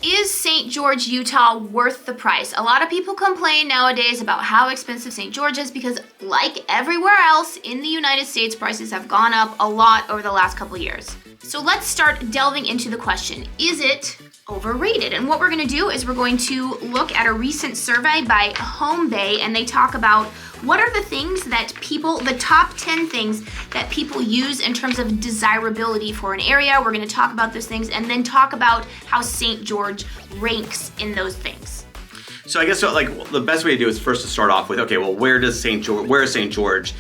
is St. George, Utah worth the price? A lot of people complain nowadays about how expensive St. George is because, like everywhere else in the United States, prices have gone up a lot over the last couple years. So let's start delving into the question, is it overrated? And what we're gonna do is we're going to look at a recent survey by HomeBay, and they talk about what are the things that people, the top 10 things that people use in terms of desirability for an area. We're gonna talk about those things and then talk about how St. George ranks in those things. So I guess the best way to do is first to start off with, okay, well, where is St. George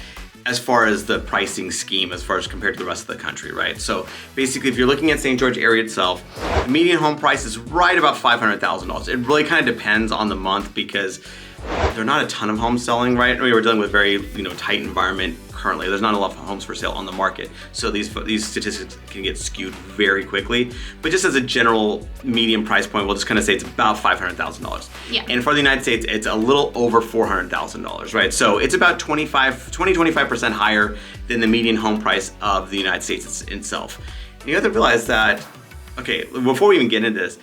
as far as the pricing scheme, as far as compared to the rest of the country, right? So basically, if you're looking at St. George area itself, the median home price is right about $500,000. It really kind of depends on the month because there are not a ton of homes selling, right? We're dealing with very, tight environment currently. There's not a lot of homes for sale on the market. So these statistics can get skewed very quickly. But just as a general median price point, we'll just kind of say it's about $500,000. Yeah. And for the United States, it's a little over $400,000, right? So it's about 25% higher than the median home price of the United States itself. And you have to realize that, okay, before we even get into this,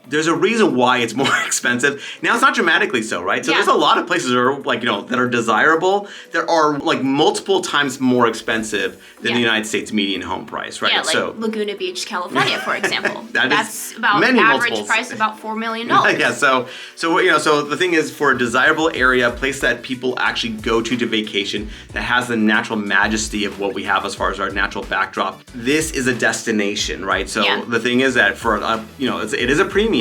there's a reason why it's more expensive. Now, it's not dramatically so, right? So there's a lot of places that are that are desirable that are multiple times more expensive than the United States median home price, right? Yeah, like Laguna Beach, California, for example. That's about many average multiples. price about $4 million. Yeah, so the thing is, for a desirable area, a place that people actually go to vacation, that has the natural majesty of what we have as far as our natural backdrop, this is a destination, right? So the thing is that for it is a premium,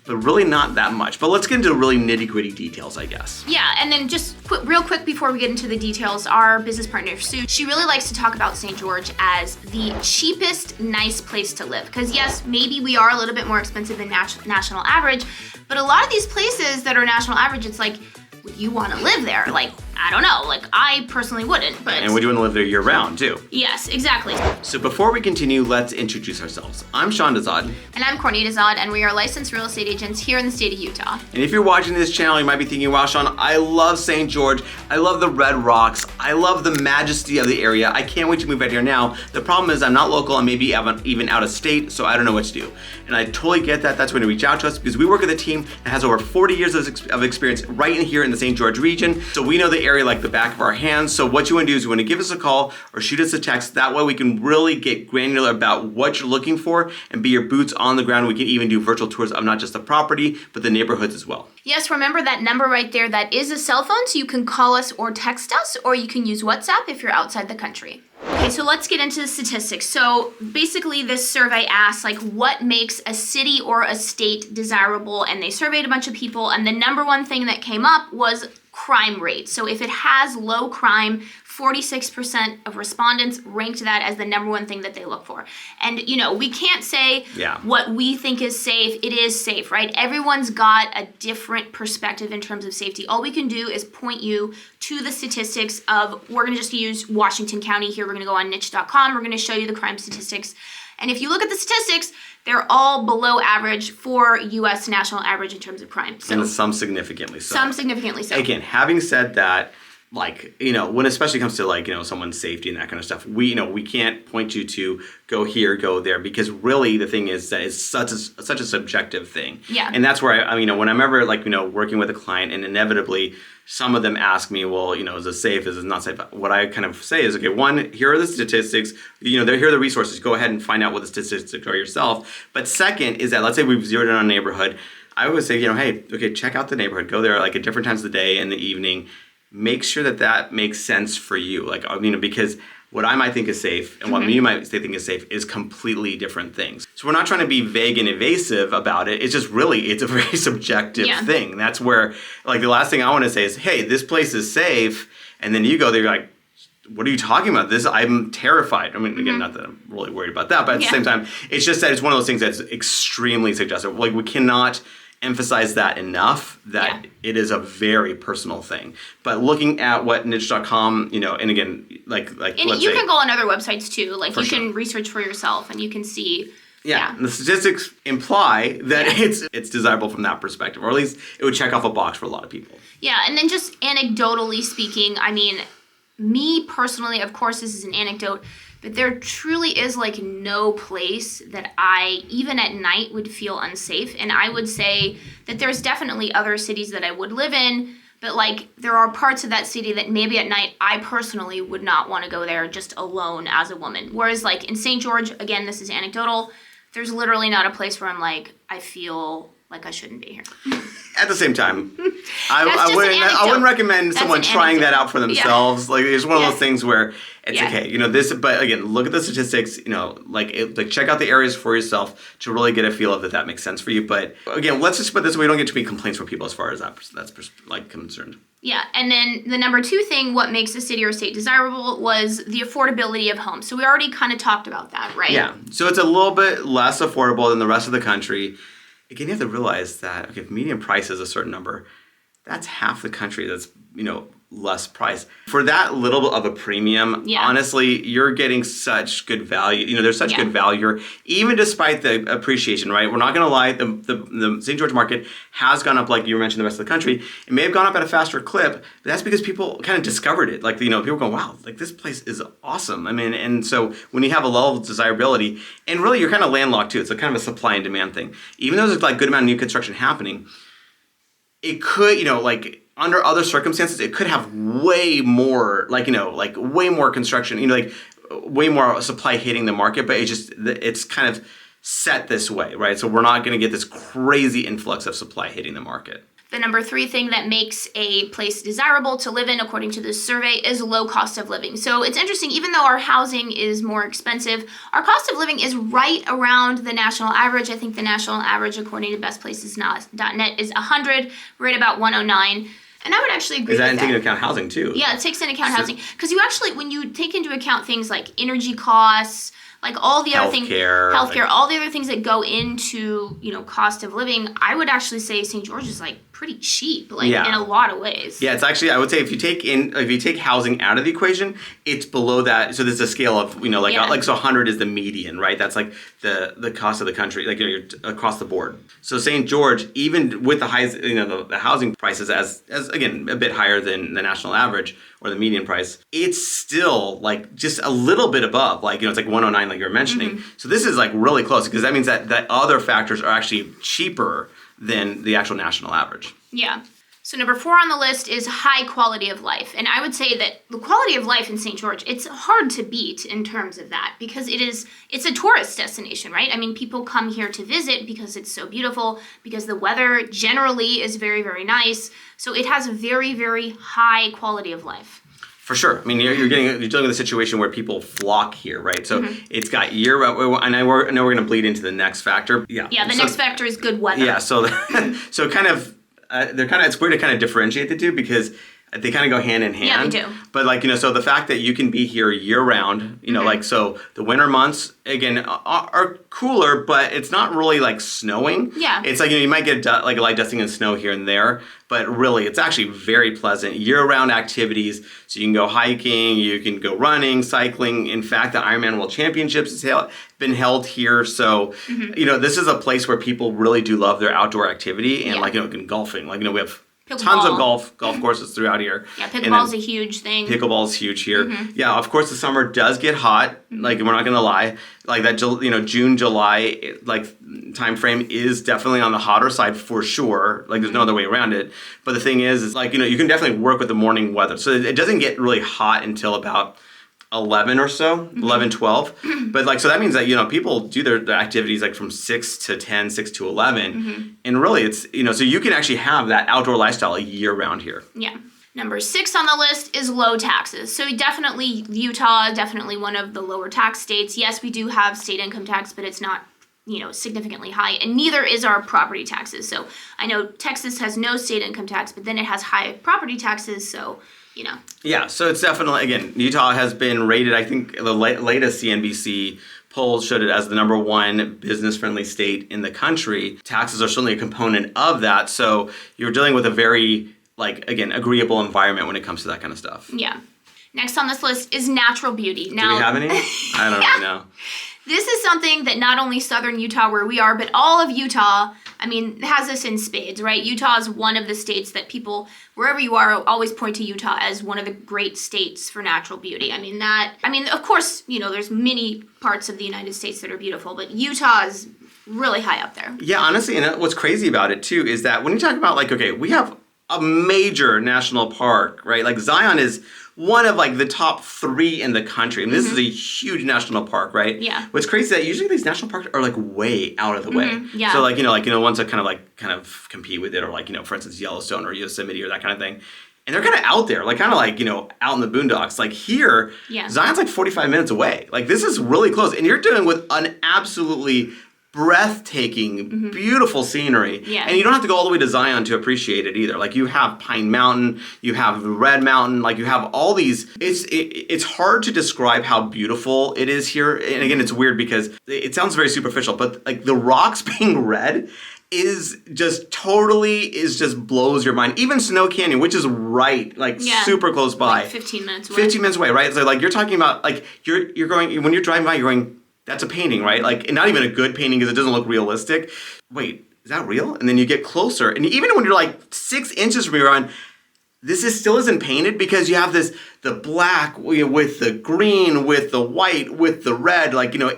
but really not that much. But let's get into really nitty-gritty details, I guess. Yeah, and then just real quick before we get into the details, our business partner, Sue, she really likes to talk about St. George as the cheapest, nice place to live. Because yes, maybe we are a little bit more expensive than national average, but a lot of these places that are national average, it's like, would you want to live there? I don't know. I personally wouldn't, but... And would you want to live there year-round, too? Yes, exactly. So before we continue, let's introduce ourselves. I'm Sean Dazad. And I'm Cornita Dazad, and we are licensed real estate agents here in the state of Utah. And if you're watching this channel, you might be thinking, wow, Sean, I love St. George. I love the red rocks. I love the majesty of the area. I can't wait to move out here now. The problem is I'm not local. I'm maybe even out of state, so I don't know what to do. And I totally get that. That's when you reach out to us because we work with a team that has over 40 years of experience right in here in the St. George region. So we know the area like the back of our hands. So what you want to do is you want to give us a call or shoot us a text. That way we can really get granular about what you're looking for and be your boots on the ground. We can even do virtual tours of not just the property, but the neighborhoods as well. Yes, remember that number right there, that is a cell phone, so you can call us or text us, or you can use WhatsApp if you're outside the country. Okay, so let's get into the statistics. So basically this survey asks what makes a city or a state desirable, and they surveyed a bunch of people, and the number one thing that came up was crime rate. So if it has low crime, 46% of respondents ranked that as the number one thing that they look for. And we can't say what we think is safe. It is safe, right? Everyone's got a different perspective in terms of safety. All we can do is point you to the statistics of, we're gonna just use Washington County here. We're gonna go on niche.com. We're gonna show you the crime statistics. And if you look at the statistics, they're all below average for U.S. national average in terms of crime. So, and some significantly so. Some significantly so. Again, having said that, when especially comes to someone's safety and that kind of stuff, we can't point you to go here, go there, because really the thing is that it's such a subjective thing. Yeah. And that's where when I'm ever working with a client, and inevitably some of them ask me, well, is it safe? Is it not safe? What I kind of say is, okay, one, here are the statistics. Here are the resources. Go ahead and find out what the statistics are yourself. But second is that, let's say we've zeroed in on a neighborhood. I would say, hey, okay, check out the neighborhood. Go there at different times of the day and the evening. Make sure that makes sense for you. Because what I might think is safe and what you might think is safe is completely different things. So we're not trying to be vague and evasive about it. It's just really, it's a very subjective thing. That's where, the last thing I want to say is, hey, this place is safe. And then you go there, you're like, what are you talking about? I'm terrified. Again, not that I'm really worried about that, but at the same time, it's just that it's one of those things that's extremely suggestive. We cannot emphasize that enough, that it is a very personal thing. But looking at what niche.com, and again, and you can go on other websites too. You can research for yourself and you can see. Yeah, and the statistics imply that it's desirable from that perspective, or at least it would check off a box for a lot of people. Yeah, and then just anecdotally speaking, me personally, of course, this is an anecdote. but there truly is like no place that I, even at night, would feel unsafe. And I would say that there's definitely other cities that I would live in, but like there are parts of that city that maybe at night I personally would not want to go there just alone as a woman. Whereas like in St. George, again, this is anecdotal, there's literally not a place where I'm like, I feel like I shouldn't be here. At the same time, I wouldn't recommend someone trying that out for themselves. Yeah. Like it's one of those things where it's okay, you know, this, but again, look at the statistics, you know, like check out the areas for yourself to really get a feel of if that makes sense for you. But again, let's just put this way, we don't get too many complaints from people as far as that's like concerned. Yeah, and then the number 2 thing, what makes a city or state desirable, was the affordability of homes. So we already kind of talked about that, right? Yeah, so it's a little bit less affordable than the rest of the country. Again, you have to realize that, okay, if median price is a certain number, that's half the country that's, you know, less price. For that little of a premium, honestly, you're getting such good value. You know, there's such good value here, even despite the appreciation, right? We're not going to lie, the St. George market has gone up, like you mentioned, the rest of the country. It may have gone up at a faster clip, but that's because people kind of discovered it. Like, you know, people go, wow, like this place is awesome. I mean, and so when you have a level of desirability, and really you're kind of landlocked too, it's a kind of a supply and demand thing. Even though there's like good amount of new construction happening, it could, you know, like under other circumstances, it could have way more, like, you know, like way more construction, you know, like way more supply hitting the market, but it's kind of set this way, right? So we're not going to get this crazy influx of supply hitting the market. The number 3 thing that makes a place desirable to live in, according to this survey, is low cost of living. So it's interesting, even though our housing is more expensive, our cost of living is right around the national average. I think the national average, according to bestplaces.net, is 100. We're at about 109. And I would actually agree with that. Is that taking into account housing too? Yeah, it takes into account housing. Because you actually, when you take into account things like energy costs, like all the other things, healthcare, all the other things that go into, you know, cost of living, I would actually say St. George is like pretty cheap, like in a lot of ways. Yeah, it's actually, I would say if you take housing out of the equation, it's below that. So there's a scale of, you know, like so 100 is the median, right? That's like the cost of the country, like, you know, you're across the board. So St. George, even with the highest, you know, the housing prices as again a bit higher than the national average or the median price, it's still like just a little bit above, like, you know, it's like 109 like you were mentioning. Mm-hmm. So this is like really close, because that means that other factors are actually cheaper than the actual national average. Yeah. So number 4 on the list is high quality of life. And I would say that the quality of life in St. George, it's hard to beat in terms of that, because it's a tourist destination, right? I mean, people come here to visit because it's so beautiful, because the weather generally is very, very nice. So it has a very, very high quality of life. For sure. I mean, you're dealing with a situation where people flock here, right? So it's got year, and I know we're going to bleed into the next factor. Yeah. Yeah. The next factor is good weather. Yeah. So kind of it's weird to kind of differentiate the two, because they kind of go hand in hand. Yeah, they do. But like, you know, so the fact that you can be here year round, you know, like, so the winter months, again, are cooler, but it's not really like snowing. Yeah. It's like, you know, you might get like a light dusting and snow here and there, but really it's actually very pleasant year-round activities. So you can go hiking, you can go running, cycling. In fact, the Ironman World Championships has been held here. So, you know, this is a place where people really do love their outdoor activity, and like, you know, golfing. Like, you know, we have tons of golf courses throughout here. Yeah, pickleball's a huge thing. Pickleball's huge here. Yeah, of course the summer does get hot. Like, we're not gonna lie. Like that, you know, June, July, like time frame is definitely on the hotter side for sure. Like, there's no other way around it. But the thing is like, you know, you can definitely work with the morning weather. So it doesn't get really hot until about 11 or so, 11, 12. But like, so that means that, you know, people do their activities like from 6 to 10, 6 to 11. And really it's, you know, so you can actually have that outdoor lifestyle year round here. Yeah. Number 6 on the list is low taxes. So definitely Utah, definitely one of the lower tax states. Yes, we do have state income tax, but it's not, you know, significantly high, and neither is our property taxes. So I know Texas has no state income tax, but then it has high property taxes, so, you know. Yeah, so it's definitely, again, Utah has been rated, I think the latest CNBC polls showed it as the number 1 business-friendly state in the country. Taxes are certainly a component of that, so you're dealing with a very, like, again, agreeable environment when it comes to that kind of stuff. Yeah. Next on this list is natural beauty. Now, do we have any? I don't really know. This is something that not only southern Utah, where we are, but all of Utah, I mean, has this in spades, right? Utah is one of the states that people, wherever you are, always point to Utah as one of the great states for natural beauty. I mean, of course, there's many parts of the United States that are beautiful, but Utah is really high up there. Yeah, honestly, and what's crazy about it too is that when you talk about okay, we have a major national park, right? Like Zion is one of the top 3 in the country. I mean, this is a huge national park, right? Yeah. What's crazy is that usually these national parks are way out of the way. Yeah. So ones that kind of compete with it, or for instance Yellowstone or Yosemite or that kind of thing. And they're kind of out there, out in the boondocks. Like here, Zion's 45 minutes away. This is really close. And you're dealing with an absolutely breathtaking, beautiful scenery. Yeah. And you don't have to go all the way to Zion to appreciate it either. You have Pine Mountain, you have Red Mountain, you have all these. It's hard to describe how beautiful it is here. And again, it's weird because it sounds very superficial, but the rocks being red is just blows your mind. Even Snow Canyon, which is right, super close by. 15 minutes away. 15 minutes away, right? So you're talking about you're going, when you're driving by, you're going, that's a painting, right? And not even a good painting because it doesn't look realistic. Wait, is that real? And then you get closer. And even when you're 6 inches from your on, this still isn't painted because you have the black with the green, with the white, with the red.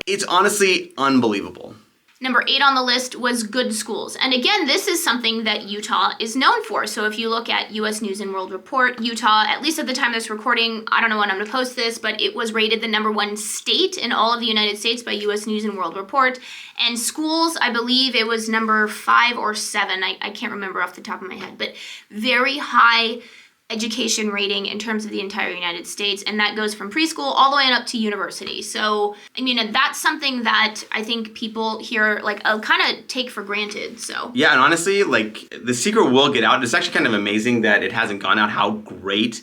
It's honestly unbelievable. Number 8 on the list was good schools. And again, this is something that Utah is known for. So if you look at U.S. News and World Report, Utah, at least at the time of this recording, I don't know when I'm going to post this, but it was rated the number 1 state in all of the United States by U.S. News and World Report. And schools, I believe it was number 5 or 7. I can't remember off the top of my head, but very high education rating in terms of the entire United States, and that goes from preschool all the way up to university. So, I mean, that's something that I think people here kind of take for granted. So yeah, and honestly, the secret will get out. It's actually kind of amazing that it hasn't gone out how great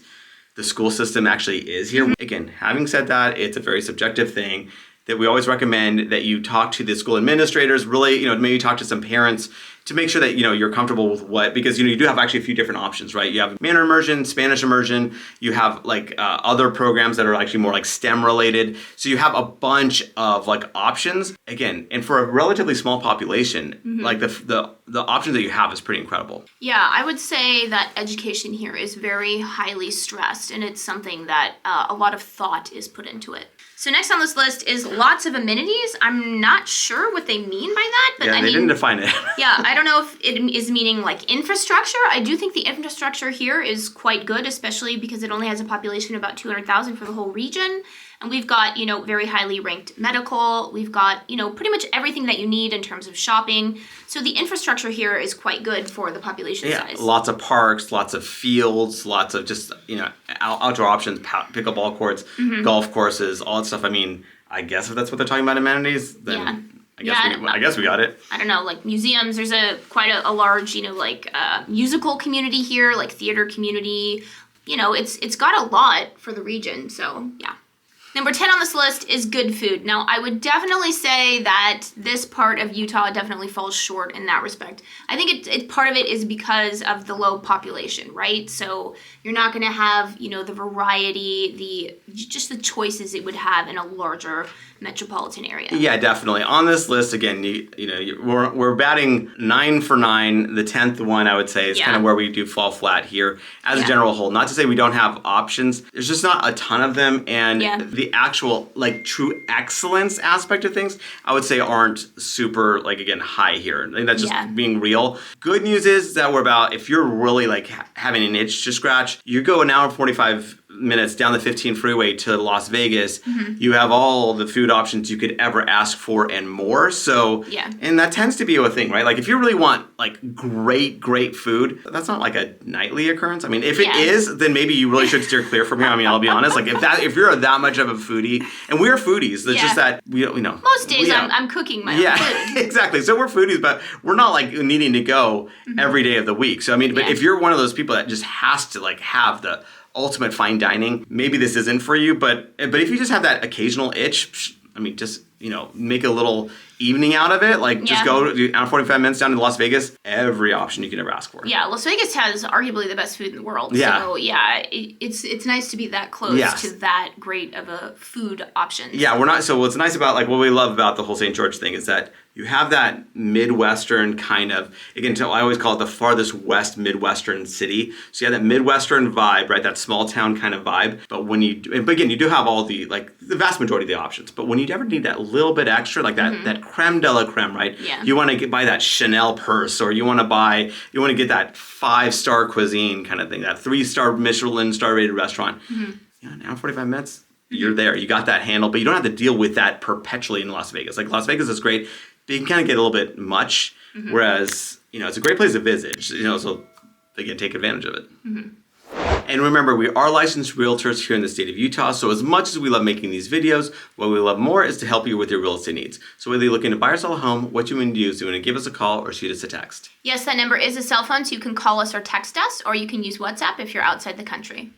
the school system actually is here. Again, having said that, it's a very subjective thing that we always recommend that you talk to the school administrators, really, maybe talk to some parents to make sure that, you're comfortable with because, you do have actually a few different options, right? You have Mandarin immersion, Spanish immersion, you have other programs that are actually more STEM related. So you have a bunch of options. Again, and for a relatively small population, the options that you have is pretty incredible. Yeah, I would say that education here is very highly stressed, and it's something that a lot of thought is put into it. So next on this list is lots of amenities. I'm not sure what they mean by that, but yeah, they didn't define it. Yeah, I don't know if it is meaning infrastructure. I do think the infrastructure here is quite good, especially because it only has a population of about 200,000 for the whole region. And we've got, very highly ranked medical. We've got, pretty much everything that you need in terms of shopping. So the infrastructure here is quite good for the population size. Lots of parks, lots of fields, lots of just, outdoor options, pickleball courts, golf courses, all that stuff. I mean, I guess if that's what they're talking about amenities, then I guess we got it. I don't know, museums. There's quite a large, musical community here, theater community. It's got a lot for the region. So yeah. Number 10 on this list is good food. Now, I would definitely say that this part of Utah definitely falls short in that respect. I think part of it is because of the low population, right? So you're not going to have, the variety, just the choices it would have in a larger metropolitan area. Yeah, definitely. On this list, again, we're batting 9 for 9. The 10th one, I would say, is kind of where we do fall flat here as a general whole. Not to say we don't have options. There's just not a ton of them, and the actual true excellence aspect of things, I would say, aren't super again high here. I think that's just being real. Good news is that we're about, if you're really having an itch to scratch, you go an hour and 45 minutes down the 15 freeway to Las Vegas. You have all the food options you could ever ask for and more. So and that tends to be a thing, right? If you really want great food, that's not a nightly occurrence. I mean, if it is, then maybe you really should steer clear from here. I mean, I'll be honest. If you're that much of a foodie, and we're foodies, it's just that we know. Most days I'm cooking my own food. Exactly. So we're foodies, but we're not needing to go every day of the week. So I mean, but if you're one of those people that just has to have the ultimate fine dining, maybe this isn't for you. But if you just have that occasional itch, I mean, just make a little evening out of it. Like just Yeah. go out 45 minutes down to Las Vegas. Every option you can ever ask for. Yeah, Las Vegas has arguably the best food in the world. Yeah. So yeah, it's nice to be that close Yes. to that great of a food option. Yeah, we're not. So what's nice about what we love about the whole St. George thing is that you have that Midwestern kind of, again, I always call it the farthest west Midwestern city. So you have that Midwestern vibe, right? That small town kind of vibe. But again, you do have all the vast majority of the options. But when you ever need that little bit extra, like that creme de la creme, right? Yeah. You want to buy that Chanel purse, or you want to get that 5-star cuisine kind of thing, that 3-star Michelin star rated restaurant. Now 45 minutes. You're there. You got that handle, but you don't have to deal with that perpetually in Las Vegas. Like Las Vegas is great, but you can kind of get a little bit much. Whereas, it's a great place to visit. So again, take advantage of it. And remember, we are licensed realtors here in the state of Utah. So as much as we love making these videos, what we love more is to help you with your real estate needs. So whether you're looking to buy or sell a home, what you want to do is you want to give us a call or shoot us a text. Yes, that number is a cell phone, so you can call us or text us, or you can use WhatsApp if you're outside the country.